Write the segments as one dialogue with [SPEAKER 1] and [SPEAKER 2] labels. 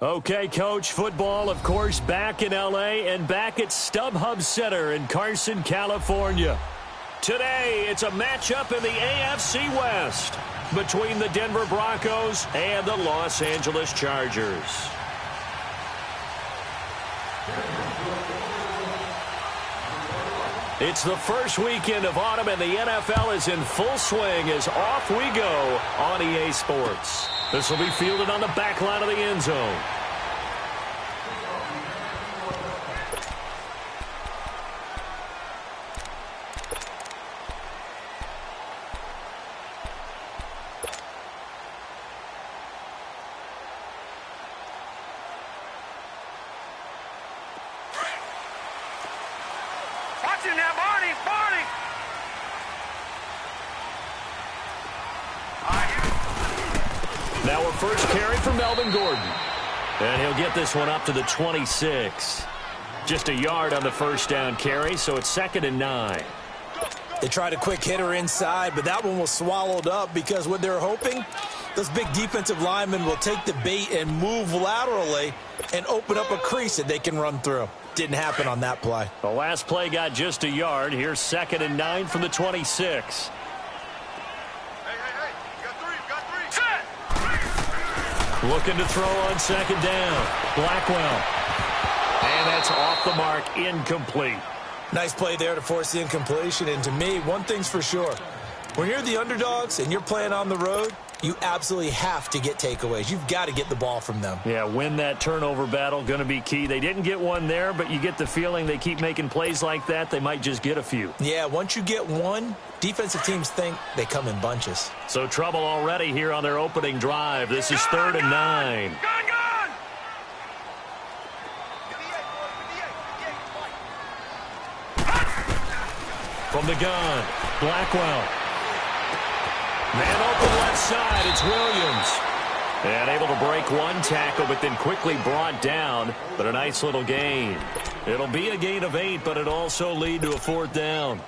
[SPEAKER 1] Okay, Coach, football, of course, back in L.A. and back at StubHub Center in Carson, California. Today, it's a matchup in the AFC West between the Denver Broncos and the Los Angeles Chargers. It's the first weekend of autumn, and the NFL is in full swing as off we go on EA Sports. This will be fielded on the back line of the end zone.
[SPEAKER 2] Now a first carry for Melvin Gordon.
[SPEAKER 1] And he'll get this one up to the 26. Just a yard on the first down carry, so it's 2nd and 9.
[SPEAKER 3] They tried a quick hitter inside, but that one was swallowed up because what they're hoping, those big defensive linemen will take the bait and move laterally and open up a crease that they can run through. Didn't happen on that play.
[SPEAKER 1] The last play got just a yard. Here's 2nd and 9 from the 26. Looking to throw on 2nd down. Blackwell. And that's off the mark, incomplete.
[SPEAKER 3] Nice play there to force the incompletion. And to me, one thing's for sure. When you're the underdogs and you're playing on the road, you absolutely have to get takeaways. You've got to get the ball from them.
[SPEAKER 1] Yeah, win that turnover battle, going to be key. They didn't get one there, but you get the feeling they keep making plays like that, they might just get a few.
[SPEAKER 3] Yeah, once you get one, defensive teams think they come in bunches.
[SPEAKER 1] So trouble already here on their opening drive. This is 3rd and 9. From the gun, Blackwell. Man open left side, it's Williams. And able to break one tackle, but then quickly brought down. But a nice little gain. It'll be a gain of 8, but it'll also lead to a 4th down.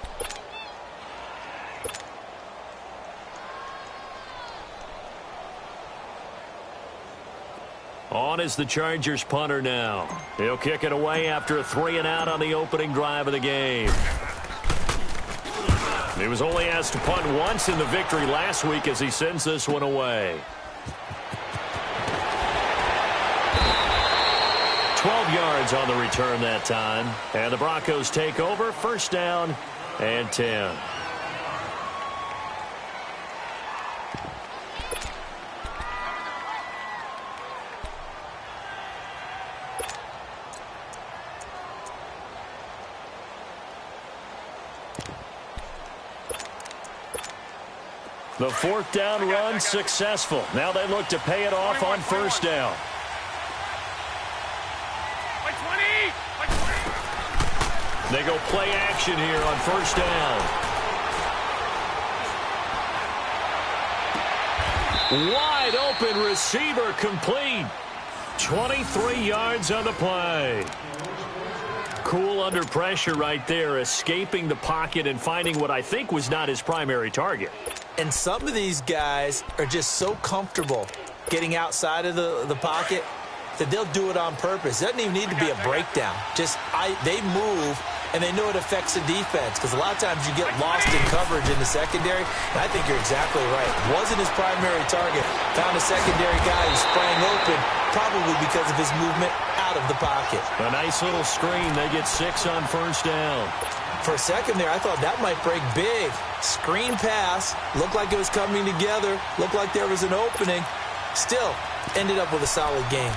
[SPEAKER 1] On is the Chargers punter now. He'll kick it away after a 3-and-out on the opening drive of the game. He was only asked to punt once in the victory last week as he sends this one away. 12 yards on the return that time. And the Broncos take over, 1st down and 10. The 4th down run successful. Now they look to pay it off on 1st down. They go play action here on 1st down. Wide open receiver complete. 23 yards on the play. Cool under pressure right there, escaping the pocket and finding what I think was not his primary target.
[SPEAKER 3] And some of these guys are just so comfortable getting outside of the pocket that they'll do it on purpose. It doesn't even need to be a breakdown. They move, and they know it affects the defense because a lot of times you get lost in coverage in the secondary. And I think you're exactly right. Wasn't his primary target. Found a secondary guy who sprang open, probably because of his movement out of the pocket.
[SPEAKER 1] A nice little screen. They get 6 on 1st down.
[SPEAKER 3] For a second there, I thought that might break big. Screen pass. Looked like it was coming together. Looked like there was an opening. Still, ended up with a solid game.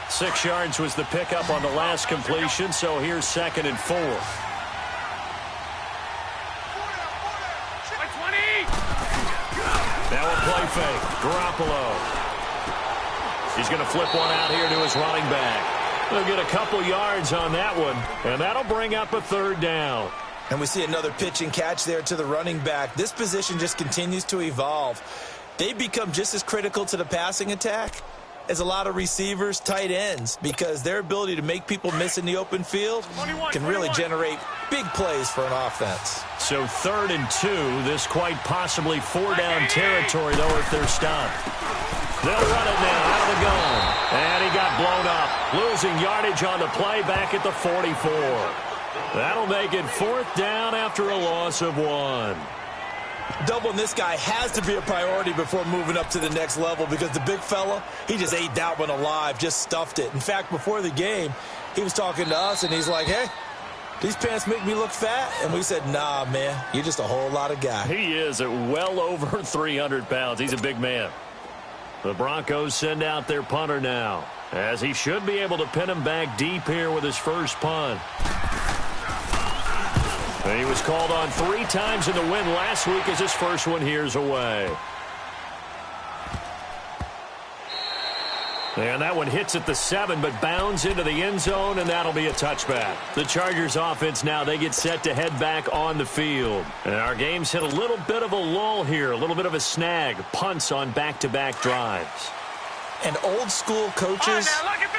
[SPEAKER 1] 6 yards was the pickup on the last completion, so here's 2nd and 4. Now a play fake. Garoppolo. He's going to flip one out here to his running back. They'll get a couple yards on that one, and that'll bring up a 3rd down.
[SPEAKER 3] And we see another pitch and catch there to the running back. This position just continues to evolve. They become just as critical to the passing attack as a lot of receivers, tight ends, because their ability to make people miss in the open field can really generate big plays for an offense.
[SPEAKER 1] So 3rd and 2, this quite possibly 4-down territory, though, if they're stopped. They'll run it now out of the gun. And he got blown up. Losing yardage on the play back at the 44. That'll make it 4th down after a loss of 1.
[SPEAKER 3] Doubling this guy has to be a priority before moving up to the next level because the big fella, he just ate that one alive, just stuffed it. In fact, before the game, he was talking to us, and he's like, hey, these pants make me look fat. And we said, nah, man, you're just a whole lot of guy.
[SPEAKER 1] He is at well over 300 pounds. He's a big man. The Broncos send out their punter now, as he should be able to pin him back deep here with his first punt. And he was called on 3 times in the win last week as his first one here's away. And that one hits at the 7, but bounds into the end zone, and that'll be a touchback. The Chargers offense now, they get set to head back on the field. And our game's hit a little bit of a lull here, a little bit of a snag. Punts on back-to-back drives.
[SPEAKER 3] And old school coaches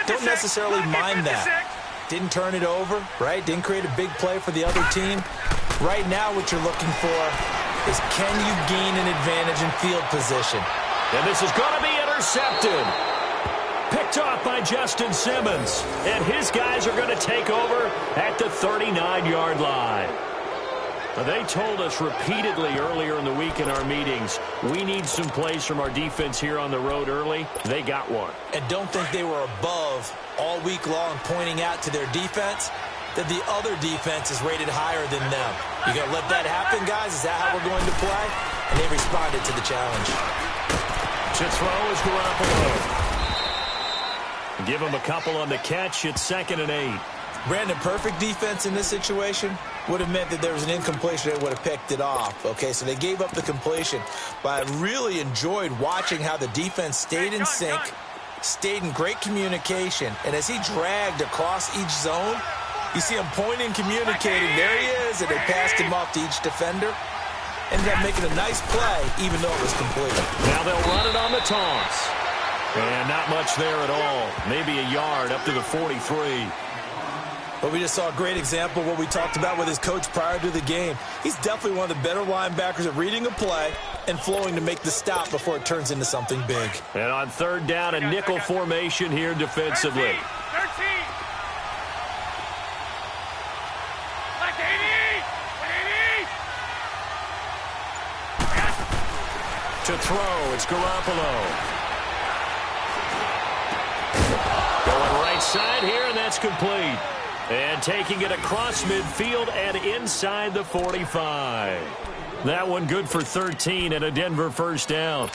[SPEAKER 3] don't necessarily mind that. Didn't turn it over, right? Didn't create a big play for the other team. Right now what you're looking for is can you gain an advantage in field position?
[SPEAKER 1] And this is going to be intercepted. Picked off by Justin Simmons. And his guys are going to take over at the 39-yard line. They told us repeatedly earlier in the week in our meetings, we need some plays from our defense here on the road early. They got one.
[SPEAKER 3] And don't think they were above all week long pointing out to their defense that the other defense is rated higher than them. You going to let that happen, guys? Is that how we're going to play? And they responded to the challenge.
[SPEAKER 1] To throw is Garoppolo. Give him a couple on the catch. It's 2nd and 8.
[SPEAKER 3] Brandon, perfect defense in this situation would have meant that there was an incompletion that would have picked it off. Okay, so they gave up the completion. But I really enjoyed watching how the defense stayed in sync, stayed in great communication. And as he dragged across each zone, you see him pointing, communicating. There he is, and they passed him off to each defender. Ended up making a nice play, even though it was complete.
[SPEAKER 1] Now they'll run it on the toss. And not much there at all. Maybe a yard up to the 43.
[SPEAKER 3] But we just saw a great example of what we talked about with his coach prior to the game. He's definitely one of the better linebackers at reading a play and flowing to make the stop before it turns into something big.
[SPEAKER 1] And on 3rd down, a nickel formation here defensively.
[SPEAKER 2] 13. Like 80. 180.
[SPEAKER 1] To throw, it's Garoppolo. Going right side here, and that's complete. And taking it across midfield and inside the 45. That one good for 13 and a Denver first down.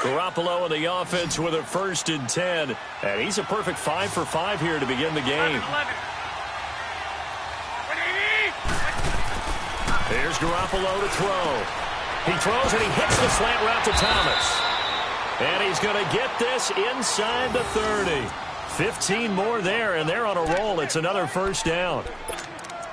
[SPEAKER 1] Garoppolo in the offense with a 1st and 10. And he's a perfect 5 for 5 here to begin the game.
[SPEAKER 2] 11.
[SPEAKER 1] Here's Garoppolo to throw. He throws and he hits the slant route to Thomas. And he's going to get this inside the 30. 15 more there, and they're on a roll. It's another first down.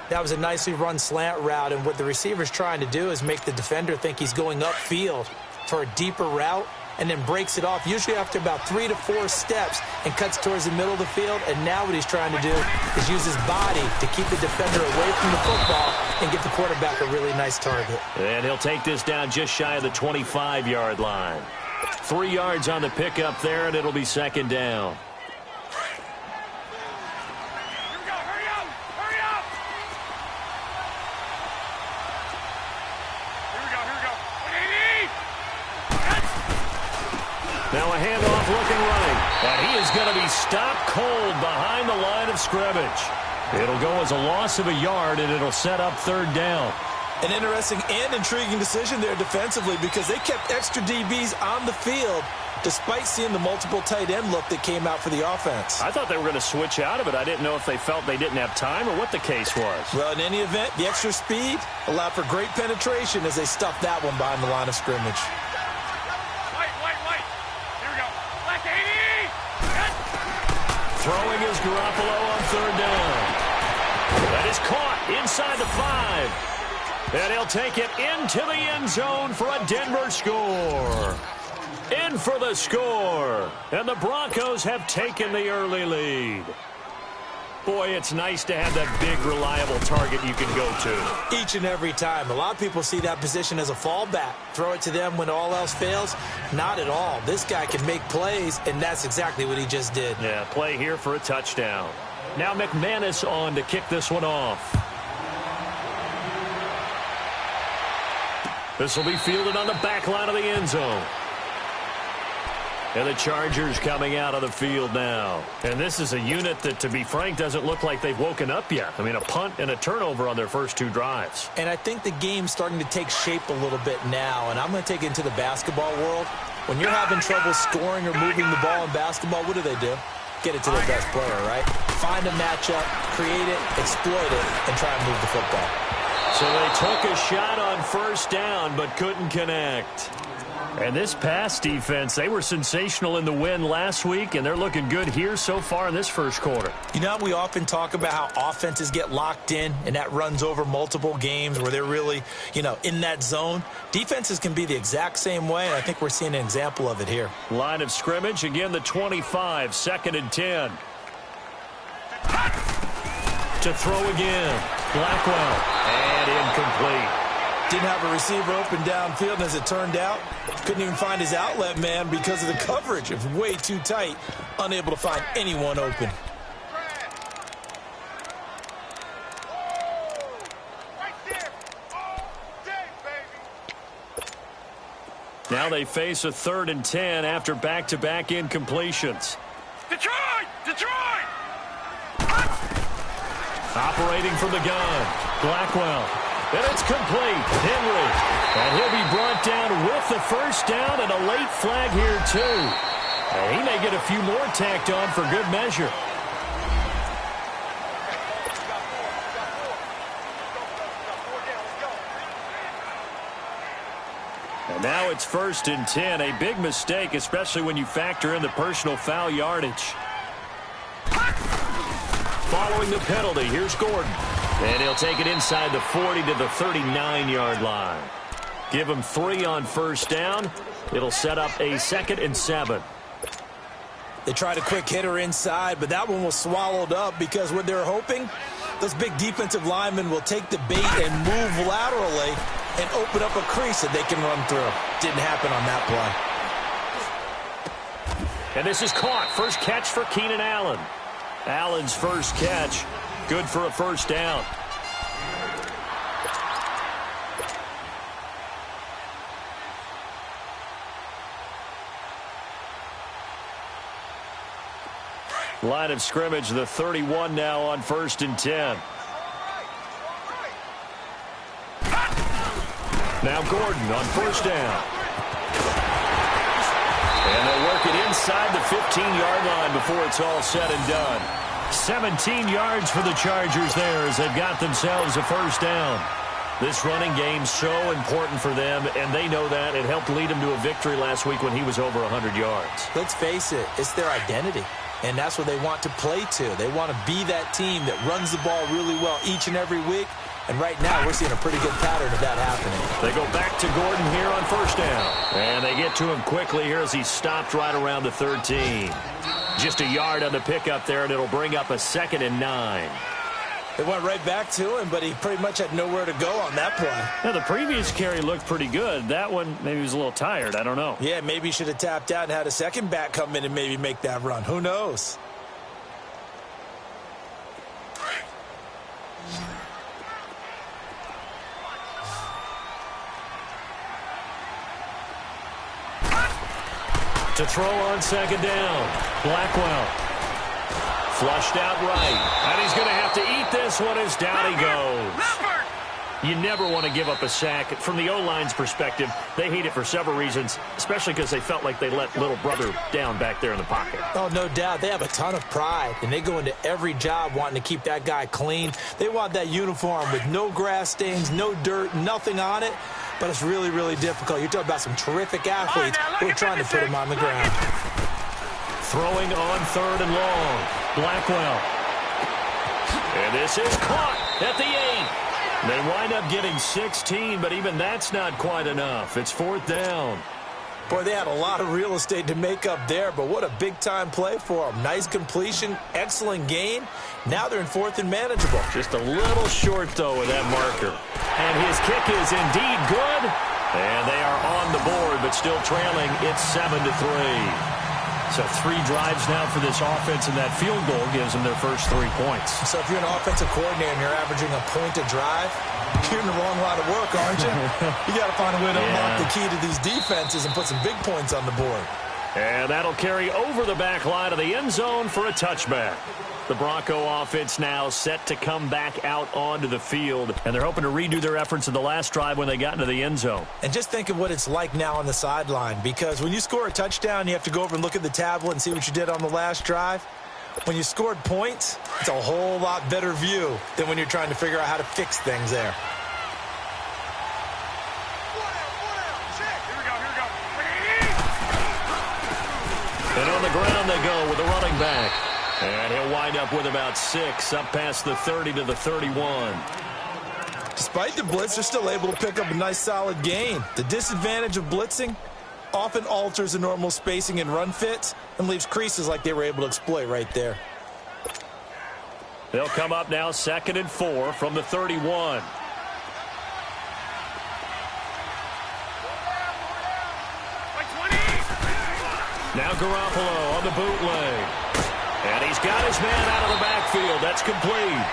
[SPEAKER 3] That was a nicely run slant route, and what the receiver's trying to do is make the defender think he's going upfield for a deeper route, and then breaks it off, usually after about 3 to 4 steps, and cuts towards the middle of the field. And now what he's trying to do is use his body to keep the defender away from the football and get the quarterback a really nice target.
[SPEAKER 1] And he'll take this down just shy of the 25-yard line. 3 yards on the pickup there, and it'll be 2nd down. Now a handoff looking right. And he is going to be stopped cold behind the line of scrimmage. It'll go as a loss of a yard, and it'll set up 3rd down.
[SPEAKER 3] An interesting and intriguing decision there defensively because they kept extra DBs on the field despite seeing the multiple tight end look that came out for the offense.
[SPEAKER 1] I thought they were going to switch out of it. I didn't know if they felt they didn't have time or what the case was.
[SPEAKER 3] Well, in any event, the extra speed allowed for great penetration as they stuffed that one behind the line of scrimmage.
[SPEAKER 1] Throwing is Garoppolo on 3rd down. That is caught inside the 5. And he'll take it into the end zone for a Denver score. In for the score. And the Broncos have taken the early lead. Boy, it's nice to have that big, reliable target you can go to.
[SPEAKER 3] Each and every time. A lot of people see that position as a fallback. Throw it to them when all else fails. Not at all. This guy can make plays, and that's exactly what he just did.
[SPEAKER 1] Yeah, play here for a touchdown. Now McManus on to kick this one off. This will be fielded on the back line of the end zone. And the Chargers coming out of the field now. And this is a unit that, to be frank, doesn't look like they've woken up yet. I mean, a punt and a turnover on their first two drives.
[SPEAKER 3] And I think the game's starting to take shape a little bit now. And I'm going to take it into the basketball world. When you're having trouble scoring or moving the ball in basketball, what do? Get it to their best player, right? Find a matchup, create it, exploit it, and try and move the football.
[SPEAKER 1] So they took a shot on first down but couldn't connect. And this pass defense, they were sensational in the win last week, and they're looking good here so far in this first quarter.
[SPEAKER 3] You know, we often talk about how offenses get locked in, and that runs over multiple games where they're really, in that zone. Defenses can be the exact same way, and I think we're seeing an example of it here.
[SPEAKER 1] Line of scrimmage, again the 25, 2nd and 10. To throw again, Blackwell, and incomplete.
[SPEAKER 3] Didn't have a receiver open downfield, and as it turned out, couldn't even find his outlet man because of the coverage. It was way too tight, unable to find anyone open.
[SPEAKER 1] Now they face a 3rd and 10 after back-to-back incompletions.
[SPEAKER 2] Detroit! Detroit!
[SPEAKER 1] Operating from the gun, Blackwell. And it's complete. Henry. And he'll be brought down with the first down and a late flag here, too. And he may get a few more tacked on for good measure. And now it's 1st and 10. A big mistake, especially when you factor in the personal foul yardage. Following the penalty, here's Gordon. And he'll take it inside the 40 to the 39-yard line. Give him 3 on first down. It'll set up a 2nd and 7.
[SPEAKER 3] They tried a quick hitter inside, but that one was swallowed up because what they're hoping, those big defensive linemen will take the bait and move laterally and open up a crease that they can run through. Didn't happen on that
[SPEAKER 1] play. And this is caught. First catch for Keenan Allen. Allen's first catch. Good for a first down. Line of scrimmage, the 31 now on 1st and 10. Now Gordon on first down. And they'll work it inside the 15-yard line before it's all said and done. 17 yards for the Chargers there as they've got themselves a first down. This running game's so important for them, and they know that. It helped lead them to a victory last week when he was over 100 yards.
[SPEAKER 3] Let's face it, it's their identity, and that's what they want to play to. They want to be that team that runs the ball really well each and every week, and right now we're seeing a pretty good pattern of that happening.
[SPEAKER 1] They go back to Gordon here on first down, and they get to him quickly here as he stopped right around the 13. Just a yard on the pickup there, and it'll bring up a 2nd and 9.
[SPEAKER 3] It went right back to him, but he pretty much had nowhere to go on that play.
[SPEAKER 1] Now, the previous carry looked pretty good. That one, maybe he was a little tired. I don't know.
[SPEAKER 3] Yeah, maybe he should have tapped out and had a second back come in and maybe make that run. Who knows?
[SPEAKER 1] To throw on second down, Blackwell. Flushed out right. And he's going to have to eat this one as down he goes. You never want to give up a sack. From the O-line's perspective, they hate it for several reasons, especially because they felt like they let little brother down back there in the pocket.
[SPEAKER 3] Oh, no doubt. They have a ton of pride, and they go into every job wanting to keep that guy clean. They want that uniform with no grass stains, no dirt, nothing on it. But it's really, really difficult. You're talking about some terrific athletes who are trying to put him on the ground.
[SPEAKER 1] Throwing on 3rd and long. Blackwell. And this is caught at the 8. They wind up getting 16, but even that's not quite enough. It's 4th down.
[SPEAKER 3] Boy, they had a lot of real estate to make up there, but what a big-time play for them. Nice completion, excellent gain. Now they're in fourth and manageable.
[SPEAKER 1] Just a little short, though, with that marker. And his kick is indeed good. And they are on the board, but still trailing. It's 7-3. So 3 drives now for this offense, and that field goal gives them their first 3 points.
[SPEAKER 3] So if you're an offensive coordinator and you're averaging a point a drive, you're in the wrong line of work, aren't you? You got to find a way to unlock the key to these defenses and put some big points on the board.
[SPEAKER 1] And that'll carry over the back line of the end zone for a touchback. The Bronco offense now set to come back out onto the field, and they're hoping to redo their efforts in the last drive when they got into the end zone.
[SPEAKER 3] And just think of what it's like now on the sideline, because when you score a touchdown, you have to go over and look at the tablet and see what you did on the last drive. When you scored points, it's a whole lot better view than when you're trying to figure out how to fix things there.
[SPEAKER 1] And on the ground they go with the running back. And he'll wind up with about 6 up past the 30 to the 31.
[SPEAKER 3] Despite the blitz, they're still able to pick up a nice solid gain. The disadvantage of blitzing often alters the normal spacing and run fits and leaves creases like they were able to exploit right there.
[SPEAKER 1] They'll come up now 2nd and 4 from the 31. Now Garoppolo on the bootleg. And he's got his man out of the backfield. That's complete.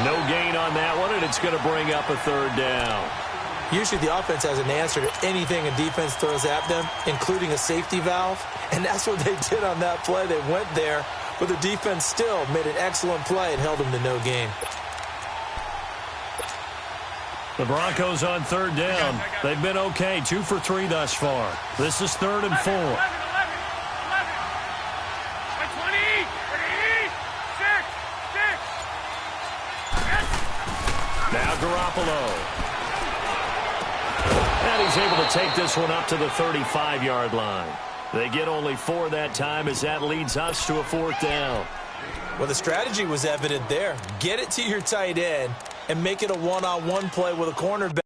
[SPEAKER 1] No gain on that one, and it's going to bring up a 3rd down.
[SPEAKER 3] Usually the offense has an answer to anything a defense throws at them, including a safety valve. And that's what they did on that play. They went there, but the defense still made an excellent play and held them to no gain.
[SPEAKER 1] The Broncos on 3rd down. They've been okay, 2 for 3 thus far. This is 3rd and 4. Now Garoppolo. And he's able to take this one up to the 35-yard line. They get only 4 that time as that leads us to a 4th down.
[SPEAKER 3] Well, the strategy was evident there. Get it to your tight end and make it a one-on-one play with a cornerback.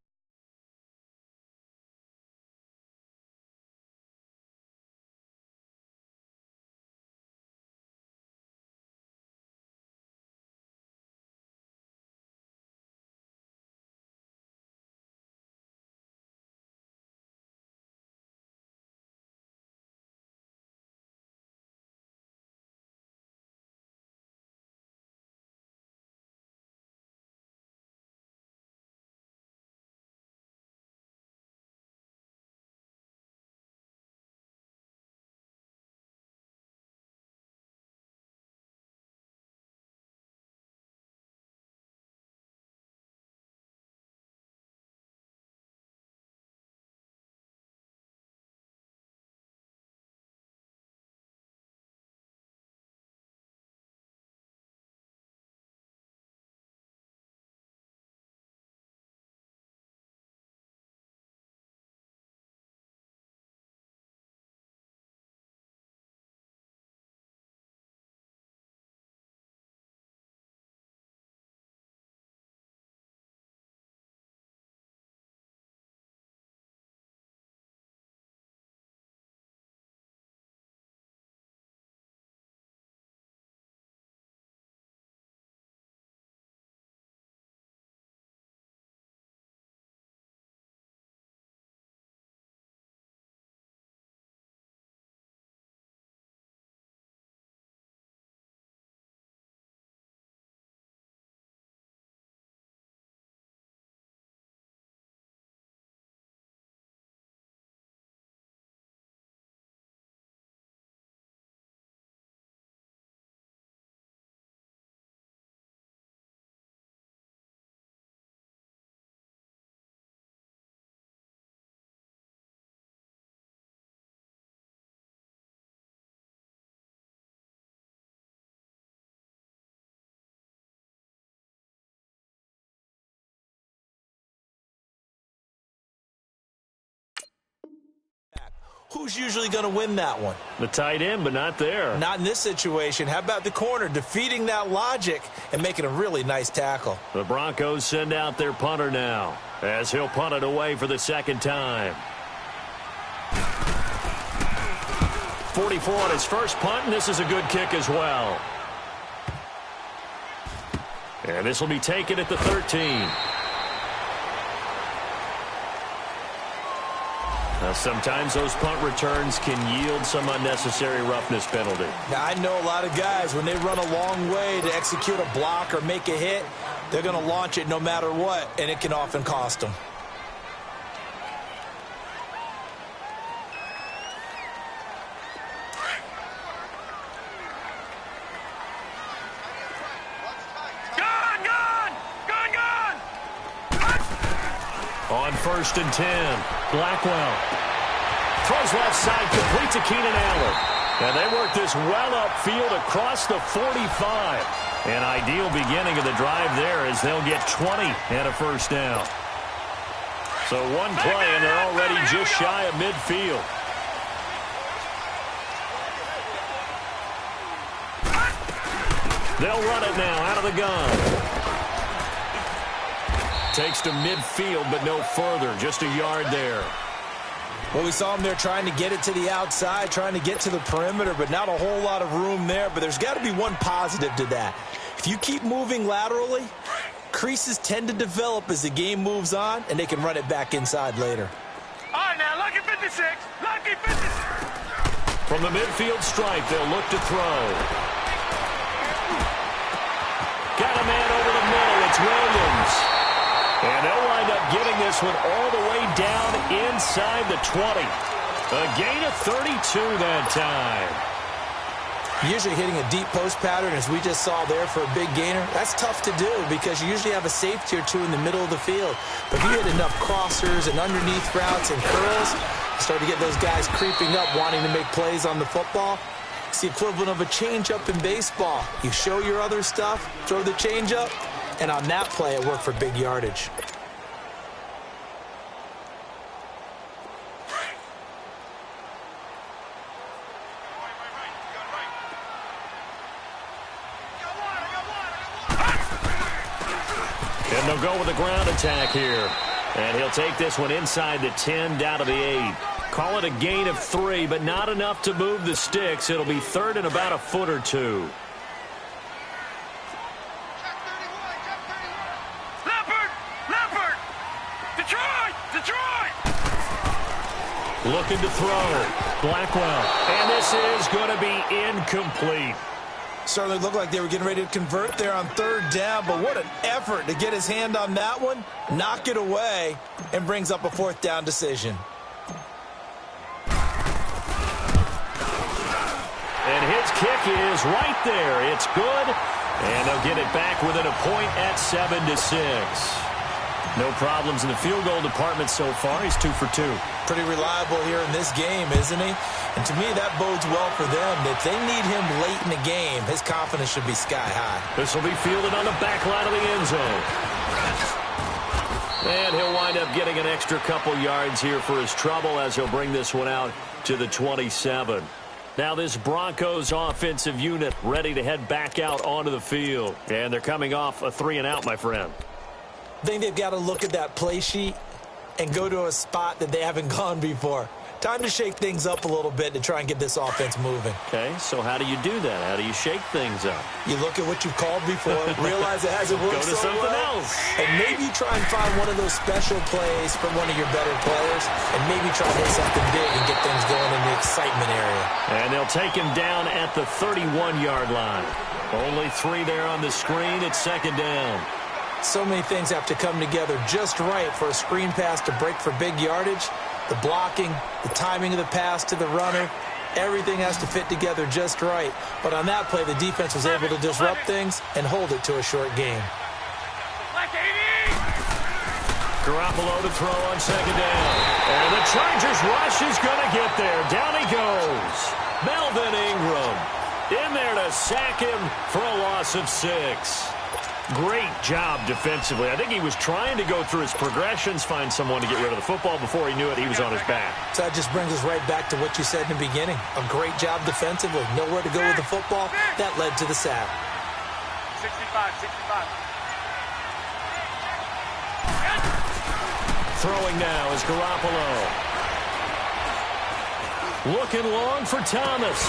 [SPEAKER 3] Who's usually going to win that one?
[SPEAKER 1] The tight end, but not there.
[SPEAKER 3] Not in this situation. How about the corner defeating that logic and making a really nice tackle?
[SPEAKER 1] The Broncos send out their punter now as he'll punt it away for the 2nd time. 44 on his first punt, and this is a good kick as well. And this will be taken at the 13. Now, sometimes those punt returns can yield some unnecessary roughness penalty.
[SPEAKER 3] Now, I know a lot of guys, when they run a long way to execute a block or make a hit, they're going to launch it no matter what, and it can often cost them.
[SPEAKER 1] On 1st and 10, Blackwell throws left side, complete to Keenan Allen. And they work this well upfield across the 45. An ideal beginning of the drive there as they'll get 20 and a first down. So one play, and they're already just shy of midfield. They'll run it now out of the gun. Takes to midfield, but no further. Just a yard there.
[SPEAKER 3] Well, we saw him there trying to get it to the outside, trying to get to the perimeter, but not a whole lot of room there. But there's got to be one positive to that. If you keep moving laterally, creases tend to develop as the game moves on, and they can run it back inside later.
[SPEAKER 2] All right, now, lucky 56. Lucky 56.
[SPEAKER 1] From the midfield stripe, they'll look to throw. Got a man over the middle. It's Williams. And they'll wind up getting this one all the way down inside the 20. A gain of 32 that time.
[SPEAKER 3] Usually hitting a deep post pattern, as we just saw there for a big gainer, that's tough to do because you usually have a safety or two in the middle of the field. But if you hit enough crossers and underneath routes and curls, you start to get those guys creeping up, wanting to make plays on the football. It's the equivalent of a changeup in baseball. You show your other stuff, throw the changeup, and on that play, it worked for big yardage.
[SPEAKER 1] And they'll go with a ground attack here. And he'll take this one inside the 10, down to the 8. Call it a gain of 3, but not enough to move the sticks. It'll be third and about a foot or two. Looking to throw. Blackwell. And this is going to be incomplete.
[SPEAKER 3] Certainly looked like they were getting ready to convert there on third down, but what an effort to get his hand on that one, knock it away, and brings up a fourth down decision.
[SPEAKER 1] And his kick is right there. It's good, and they'll get it back within a point at 7-6. No problems in the field goal department so far. He's 2 for 2.
[SPEAKER 3] Pretty reliable here in this game, isn't he? And to me, that bodes well for them. If they need him late in the game, his confidence should be sky high.
[SPEAKER 1] This will be fielded on the back line of the end zone. And he'll wind up getting an extra couple yards here for his trouble as he'll bring this one out to the 27. Now this Broncos offensive unit ready to head back out onto the field. And they're coming off a 3-and-out, my friend.
[SPEAKER 3] I think they've got to look at that play sheet and go to a spot that they haven't gone before. Time to shake things up a little bit to try and get this offense moving.
[SPEAKER 1] Okay, so how do you do that? How do you shake things up?
[SPEAKER 3] You look at what you've called before, realize it hasn't worked
[SPEAKER 1] so well. Go to something else.
[SPEAKER 3] And maybe try and find one of those special plays from one of your better players, and maybe try to hit something big and get things going in the excitement area.
[SPEAKER 1] And they'll take him down at the 31-yard line. Only 3 there on the screen. It's second down.
[SPEAKER 3] So many things have to come together just right for a screen pass to break for big yardage. The blocking, the timing of the pass to the runner, everything has to fit together just right. But on that play, the defense was able to disrupt things and hold it to a short game.
[SPEAKER 1] Garoppolo to throw on second down. And the Chargers rush is going to get there. Down he goes. Melvin Ingram in there to sack him for a loss of 6. Great job defensively. I think he was trying to go through his progressions, find someone to get rid of the football. Before he knew it, he was on his back.
[SPEAKER 3] So that just brings us right back to what you said in the beginning. A great job defensively. Nowhere to go with the football. That led to the sack.
[SPEAKER 2] 65.
[SPEAKER 1] Throwing now is Garoppolo. Looking long for Thomas.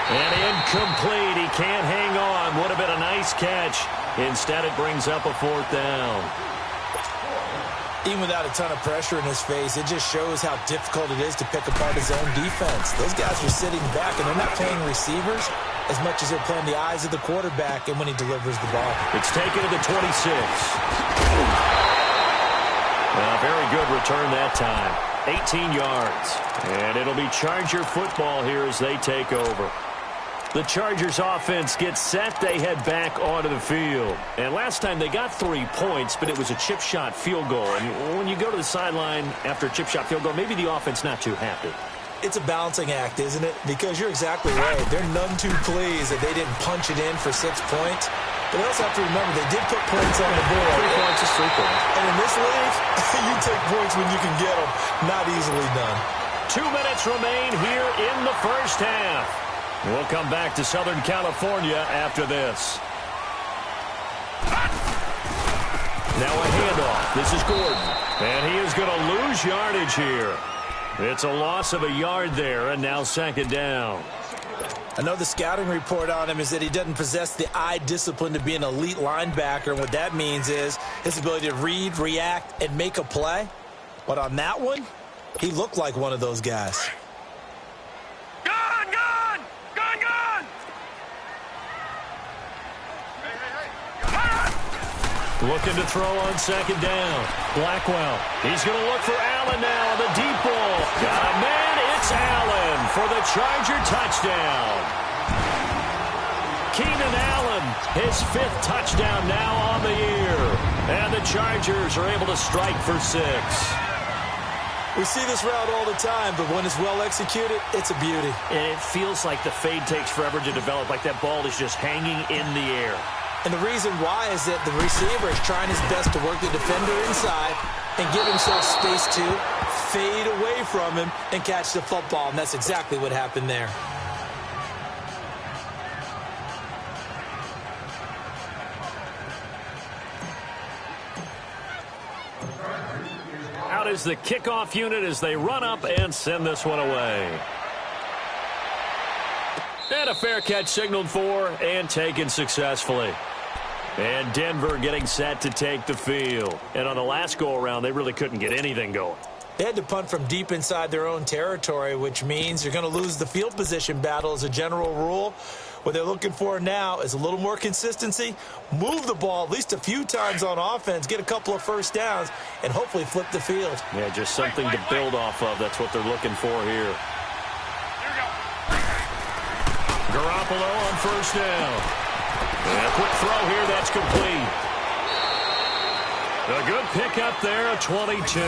[SPEAKER 1] And incomplete. He can't hang on. Would have been a nice catch. Instead, it brings up a 4th down.
[SPEAKER 3] Even without a ton of pressure in his face, it just shows how difficult it is to pick apart his own defense. Those guys are sitting back, and they're not playing receivers as much as they're playing the eyes of the quarterback and when he delivers the ball.
[SPEAKER 1] It's taken to the 26. Very good return that time. 18 yards. And it'll be Charger football here as they take over. The Chargers offense gets set. They head back onto the field. And last time they got 3 points, but it was a chip shot field goal. And when you go to the sideline after a chip shot field goal, maybe the offense not too happy.
[SPEAKER 3] It's a balancing act, isn't it? Because you're exactly right. They're none too pleased that they didn't punch it in for 6 points. But they also have to remember they did put points on the board.
[SPEAKER 1] 3 points is 3 points.
[SPEAKER 3] And in this league, you take points when you can get them. Not easily done.
[SPEAKER 1] 2 minutes remain here in the first half. We'll come back to Southern California after this. Now a handoff. This is Gordon. And he is going to lose yardage here. It's a loss of a yard there, and now 2nd down.
[SPEAKER 3] I know the scouting report on him is that he doesn't possess the eye discipline to be an elite linebacker. And what that means is his ability to read, react, and make a play. But on that one, he looked like one of those guys.
[SPEAKER 1] Looking to throw on 2nd down. Blackwell. He's going to look for Allen now on the deep ball. Got a man. It's Allen for the Charger touchdown. Keenan Allen, his 5th touchdown now on the year. And the Chargers are able to strike for 6.
[SPEAKER 3] We see this route all the time, but when it's well executed, it's a beauty.
[SPEAKER 1] And it feels like the fade takes forever to develop, like that ball is just hanging in the air.
[SPEAKER 3] And the reason why is that the receiver is trying his best to work the defender inside and give himself space to fade away from him and catch the football. And that's exactly what happened there.
[SPEAKER 1] Out is the kickoff unit as they run up and send this one away. And a fair catch signaled for and taken successfully. And Denver getting set to take the field. And on the last go-around, they really couldn't get anything going.
[SPEAKER 3] They had to punt from deep inside their own territory, which means you're going to lose the field position battle as a general rule. What they're looking for now is a little more consistency, move the ball at least a few times on offense, get a couple of first downs, and hopefully flip the field.
[SPEAKER 1] Yeah, just something to build off of. That's what they're looking for here. Garoppolo on 1st down. And a quick throw here, that's complete. A good pickup there, a 22.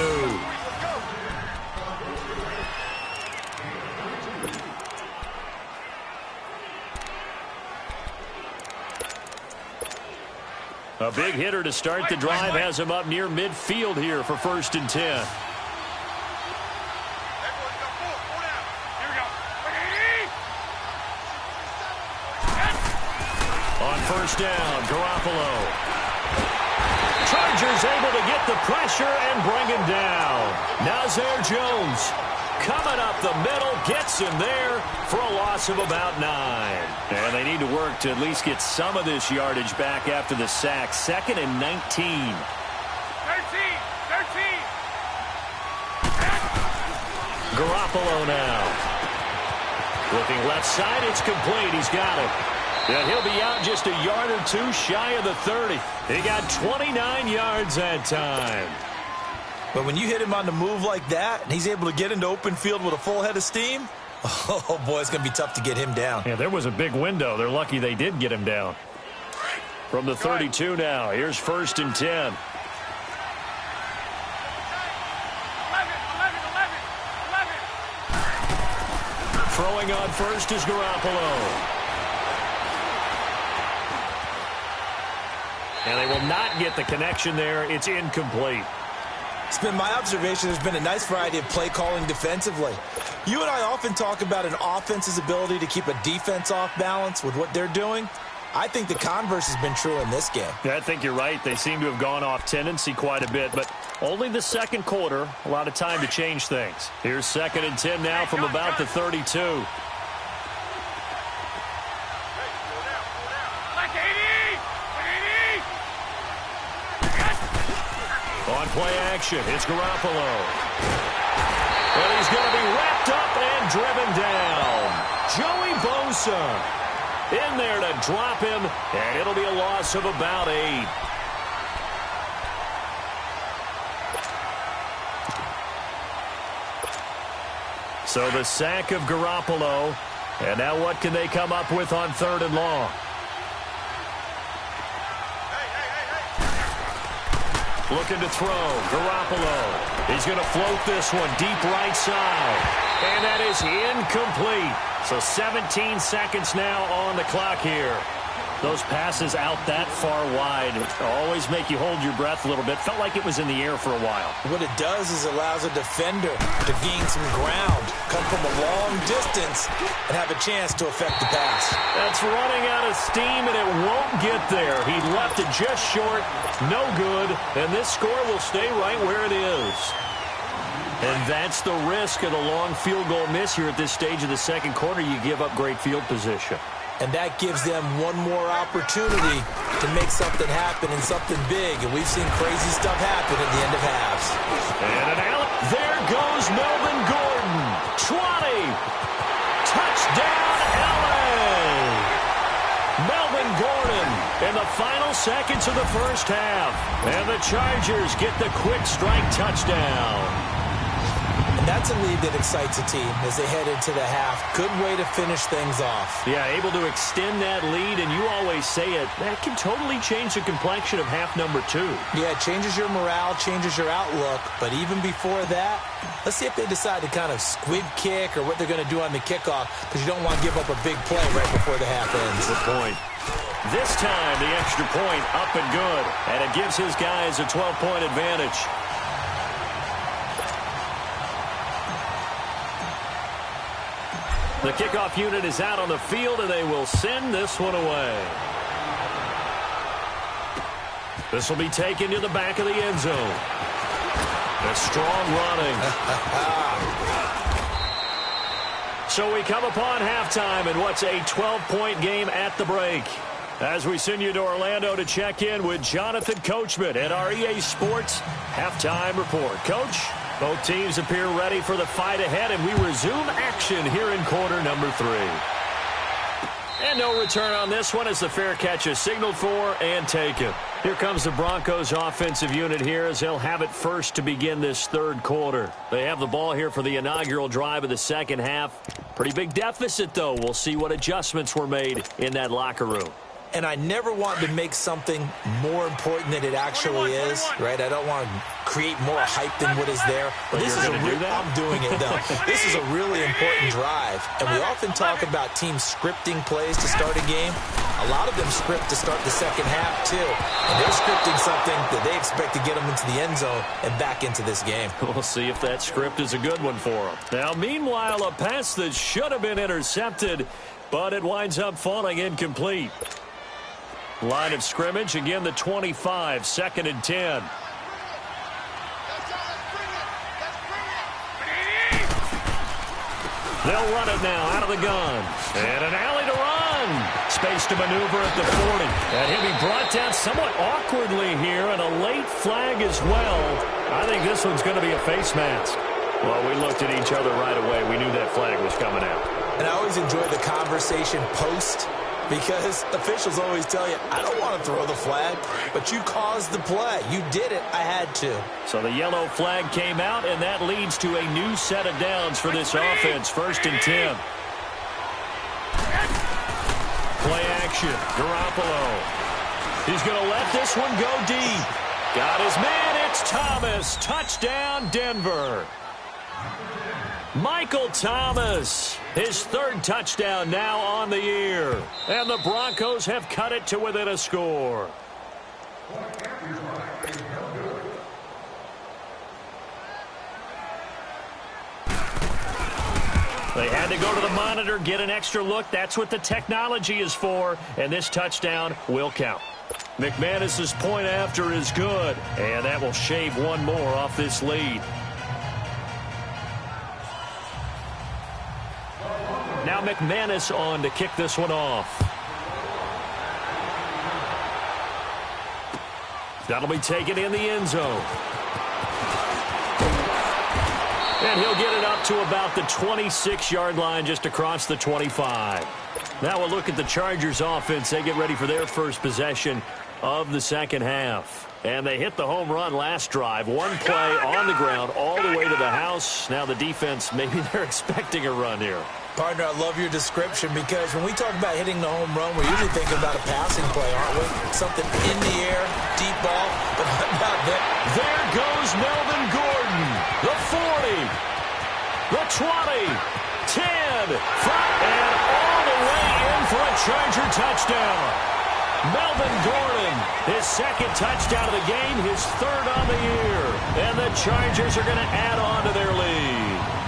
[SPEAKER 1] A big hitter to start the drive has him up near midfield here for 1st and 10. On 1st down, Garoppolo. Chargers able to get the pressure and bring him down. Nazir Jones coming up the middle, gets him there for a loss of about 9. And they need to work to at least get some of this yardage back after the sack. 2nd and 19. 13. Garoppolo now. Looking left side, it's complete. He's got it. And he'll be out just a yard or 2 shy of the 30. He got 29 yards that time.
[SPEAKER 3] But when you hit him on the move like that, and he's able to get into open field with a full head of steam, oh, boy, it's going to be tough to get him down.
[SPEAKER 1] Yeah, there was a big window. They're lucky they did get him down. From the 32 now, here's 1st and 10. 11. Throwing on 1st is Garoppolo. And they will not get the connection there. It's incomplete.
[SPEAKER 3] It's been my observation there's been a nice variety of play calling defensively. You and I often talk about an offense's ability to keep a defense off balance with what they're doing. I think the converse has been true in this game.
[SPEAKER 1] Yeah, I think you're right. They seem to have gone off tendency quite a bit, but only the second quarter, a lot of time to change things. Here's 2nd and 10 now from about the 32. On play action, it's Garoppolo. And he's going to be wrapped up and driven down. Joey Bosa in there to drop him, and it'll be a loss of about 8. So the sack of Garoppolo, and now what can they come up with on 3rd and long? Looking to throw. Garoppolo. He's going to float this one deep right side. And that is incomplete. So 17 seconds now on the clock here. Those passes out that far wide always make you hold your breath a little bit. Felt like it was in the air for a while.
[SPEAKER 3] What it does is allows a defender to gain some ground, come from a long distance, and have a chance to affect the pass.
[SPEAKER 1] That's running out of steam, and it won't get there. He left it just short, no good, and this score will stay right where it is. And that's the risk of the long field goal miss here at this stage of the second quarter. You give up great field position.
[SPEAKER 3] And that gives them one more opportunity to make something happen and something big. And we've seen crazy stuff happen at the end of halves.
[SPEAKER 1] And an out. There goes Melvin Gordon. 20. Touchdown, LA. Melvin Gordon in the final seconds of the first half. And the Chargers get the quick strike touchdown.
[SPEAKER 3] And that's a lead that excites a team as they head into the half. Good way to finish things off.
[SPEAKER 1] Yeah, able to extend that lead, and you always say it, that can totally change the complexion of half number 2.
[SPEAKER 3] Yeah, it changes your morale, changes your outlook. But even before that, let's see if they decide to kind of squib kick or what they're going to do on the kickoff, because you don't want to give up a big play right before the half ends.
[SPEAKER 1] Good point. This time, the extra point up and good, and it gives his guys a 12-point advantage. The kickoff unit is out on the field, and they will send this one away. This will be taken to the back of the end zone. A strong running. So we come upon halftime in what's a 12-point game at the break. As we send you to Orlando to check in with Jonathan Coachman at our EA Sports Halftime Report. Coach? Both teams appear ready for the fight ahead, and we resume action here in quarter number 3. And no return on this one as the fair catch is signaled for and taken. Here comes the Broncos offensive unit here as they'll have it first to begin this third quarter. They have the ball here for the inaugural drive of the second half. Pretty big deficit, though. We'll see what adjustments were made in that locker room.
[SPEAKER 3] And I never want to make something more important than it actually is, right? I don't want to create more hype than what is there.
[SPEAKER 1] But
[SPEAKER 3] this is I'm doing it, though. This is a really important drive. And we often talk about teams scripting plays to start a game. A lot of them script to start the second half, too. And they're scripting something that they expect to get them into the end zone and back into this game.
[SPEAKER 1] We'll see if that script is a good one for them. Now, meanwhile, a pass that should have been intercepted, but it winds up falling incomplete. Line of scrimmage, again, the 25, 2nd and 10. They'll run it now out of the gun. And an alley to run. Space to maneuver at the 40. And he'll be brought down somewhat awkwardly here, and a late flag as well. I think this one's going to be a face mask. Well, we looked at each other right away. We knew that flag was coming out.
[SPEAKER 3] And I always enjoy the conversation post, because officials always tell you, I don't want to throw the flag, but you caused the play. You did it. I had to.
[SPEAKER 1] So the yellow flag came out, and that leads to a new set of downs for this offense. 1st and 10. Play action. Garoppolo. He's going to let this one go deep. Got his man. It's Thomas. Touchdown, Denver. Michael Thomas, his 3rd touchdown now on the year. And the Broncos have cut it to within a score. They had to go to the monitor, get an extra look. That's what the technology is for, and this touchdown will count. McManus's point after is good, and that will shave one more off this lead. Now McManus on to kick this one off. That'll be taken in the end zone. And he'll get it up to about the 26-yard line, just across the 25. Now we'll look at the Chargers offense. They get ready for their first possession of the second half. And they hit the home run last drive. One play on the ground all the way to the house. Now the defense, maybe they're expecting a run here.
[SPEAKER 3] Partner, I love your description because when we talk about hitting the home run, we're usually thinking about a passing play, aren't we? Something in the air, deep ball, but not that.
[SPEAKER 1] There goes Melvin Gordon. The 40, the 20, 10, 5, and all the way in for a Charger touchdown. Melvin Gordon, his second touchdown of the game, his third on the year. And the Chargers are going to add on to their lead.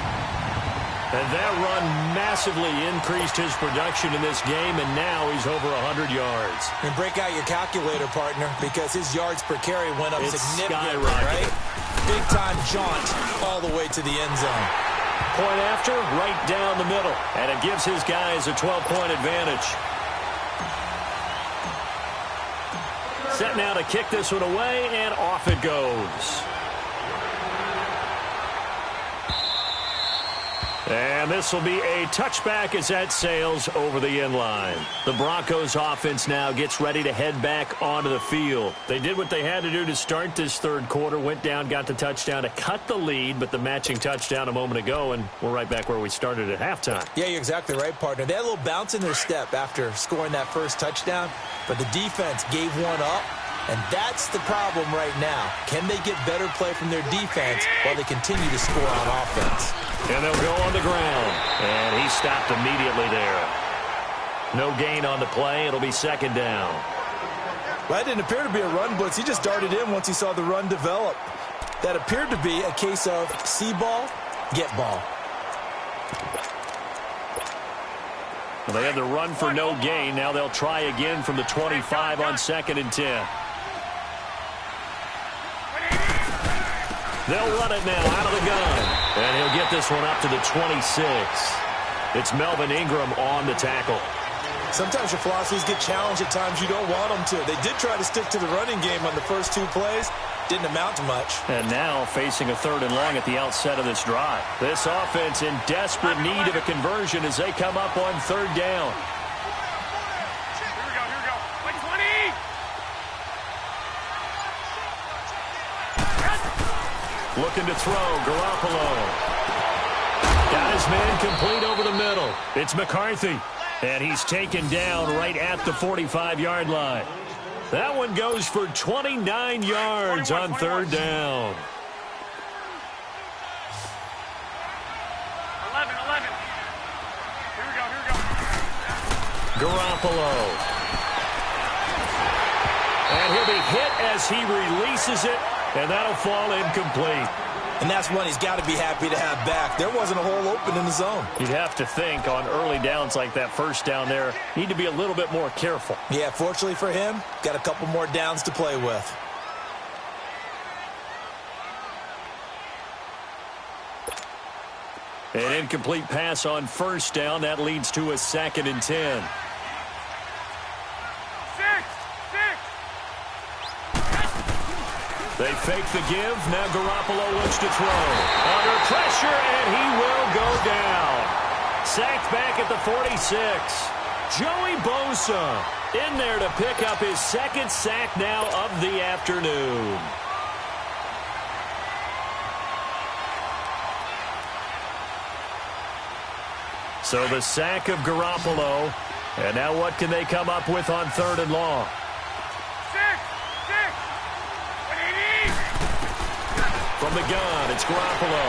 [SPEAKER 1] And that run massively increased his production in this game, and now he's over 100 yards.
[SPEAKER 3] And break out your calculator, partner, because his yards per carry went up significantly, right? Big-time jaunt all the way to the end zone.
[SPEAKER 1] Point after, right down the middle, and it gives his guys a 12-point advantage. Set now to kick this one away, and off it goes. And this will be a touchback as that sails over the end line. The Broncos offense now gets ready to head back onto the field. They did what they had to do to start this third quarter, went down, got the touchdown to cut the lead, but the matching touchdown a moment ago, and we're right back where we started at halftime.
[SPEAKER 3] Yeah, you're exactly right, partner. They had a little bounce in their step after scoring that first touchdown, but the defense gave one up. And that's the problem right now. Can they get better play from their defense while they continue to score on offense?
[SPEAKER 1] And they'll go on the ground. And he stopped immediately there. No gain on the play. It'll be second down.
[SPEAKER 3] Well, that didn't appear to be a run blitz. He just darted in once he saw the run develop. That appeared to be a case of see ball, get ball.
[SPEAKER 1] Well, they had the run for no gain. Now they'll try again from the 25 on 2nd and 10. They'll run it now out of the gun. And he'll get this one up to the 26. It's Melvin Ingram on the tackle.
[SPEAKER 3] Sometimes your philosophies get challenged at times you don't want them to. They did try to stick to the running game on the first two plays. Didn't amount to much.
[SPEAKER 1] And now facing a 3rd and long at the outset of this drive. This offense in desperate need of a conversion as they come up on 3rd down.
[SPEAKER 2] Here we go. Like 20!
[SPEAKER 1] Looking to throw, Garoppolo. Got his man complete over the middle. It's McCarthy. And he's taken down right at the 45-yard line. That one goes for 29 yards on 3rd down.
[SPEAKER 2] 11. Here we go.
[SPEAKER 1] Garoppolo. And he'll be hit as he releases it, and that'll fall incomplete.
[SPEAKER 3] And that's one he's got to be happy to have back. There wasn't a hole open in the zone.
[SPEAKER 1] You'd have to think on early downs like that first down there, need to be a little bit more careful.
[SPEAKER 3] Yeah, fortunately for him, got a couple more downs to play with.
[SPEAKER 1] An incomplete pass on 1st down. That leads to a 2nd and 10.
[SPEAKER 2] 6.
[SPEAKER 1] They fake the give. Now Garoppolo wants to throw. Under pressure, and he will go down. Sacked back at the 46. Joey Bosa in there to pick up his 2nd sack now of the afternoon. So the sack of Garoppolo. And now what can they come up with on 3rd and long?
[SPEAKER 2] 6.
[SPEAKER 1] From the gun, it's Garoppolo.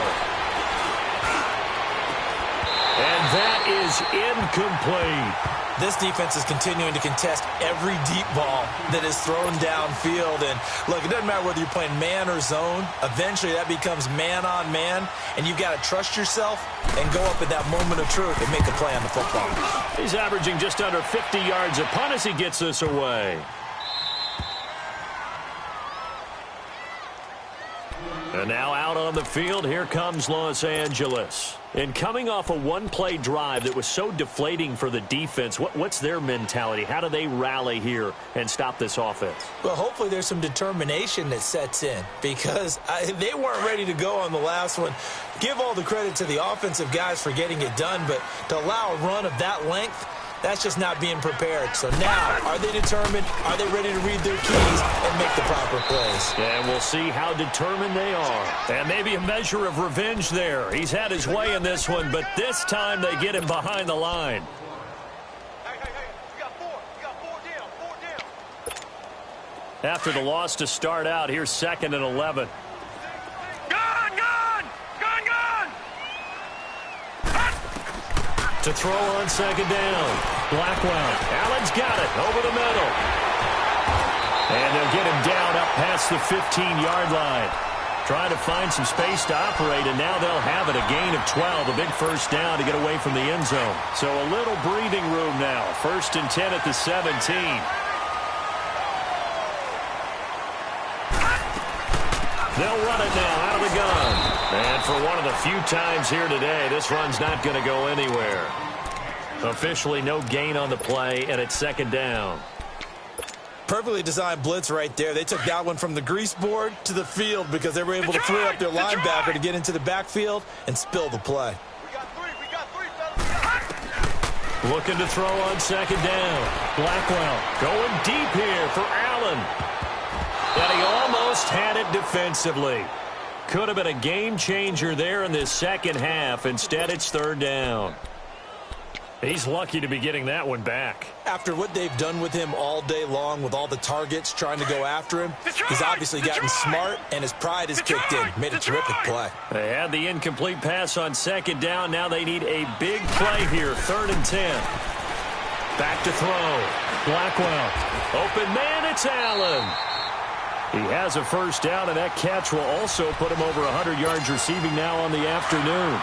[SPEAKER 1] And that is incomplete.
[SPEAKER 3] This defense is continuing to contest every deep ball that is thrown downfield. And, look, it doesn't matter whether you're playing man or zone. Eventually, that becomes man-on-man, and you've got to trust yourself and go up at that moment of truth and make a play on the football.
[SPEAKER 1] He's averaging just under 50 yards a punt as he gets this away. And now out on the field, here comes Los Angeles. And coming off a one-play drive that was so deflating for the defense, what's their mentality? How do they rally here and stop this offense?
[SPEAKER 3] Well, hopefully there's some determination that sets in because they weren't ready to go on the last one. Give all the credit to the offensive guys for getting it done, but to allow a run of that length, that's just not being prepared. So now, are they determined? Are they ready to read their keys and make the proper plays?
[SPEAKER 1] And we'll see how determined they are. And maybe a measure of revenge there. He's had his way in this one, but this time they get him behind the line.
[SPEAKER 2] Hey, you got four. You got 4 down.
[SPEAKER 1] After the loss to start out, here's 2nd and 11. To throw on 2nd down. Blackwell. Allen's got it over the middle. And they'll get him down up past the 15-yard line. Trying to find some space to operate, and now they'll have it. A gain of 12, a big first down to get away from the end zone. So a little breathing room now. 1st and 10 at the 17. They'll run it now out of the gun. And for one of the few times here today, this run's not going to go anywhere. Officially no gain on the play, and it's 2nd down.
[SPEAKER 3] Perfectly designed blitz right there. They took that one from the grease board to the field because they were able to free up their linebacker to get into the backfield and spill the play.
[SPEAKER 2] We got three, fellas.
[SPEAKER 1] Looking to throw on 2nd down. Blackwell going deep here for Allen. And he almost had it defensively. Could have been a game changer there in this second half. Instead, it's 3rd down. He's lucky to be getting that one back.
[SPEAKER 3] After what they've done with him all day long with all the targets trying to go after him, he's obviously gotten smart and his pride has kicked in. Made a terrific play.
[SPEAKER 1] They had the incomplete pass on 2nd down. Now they need a big play here. 3rd and 10. Back to throw. Blackwell. Open man, it's Allen. He has a first down, and that catch will also put him over 100 yards receiving now on the afternoon.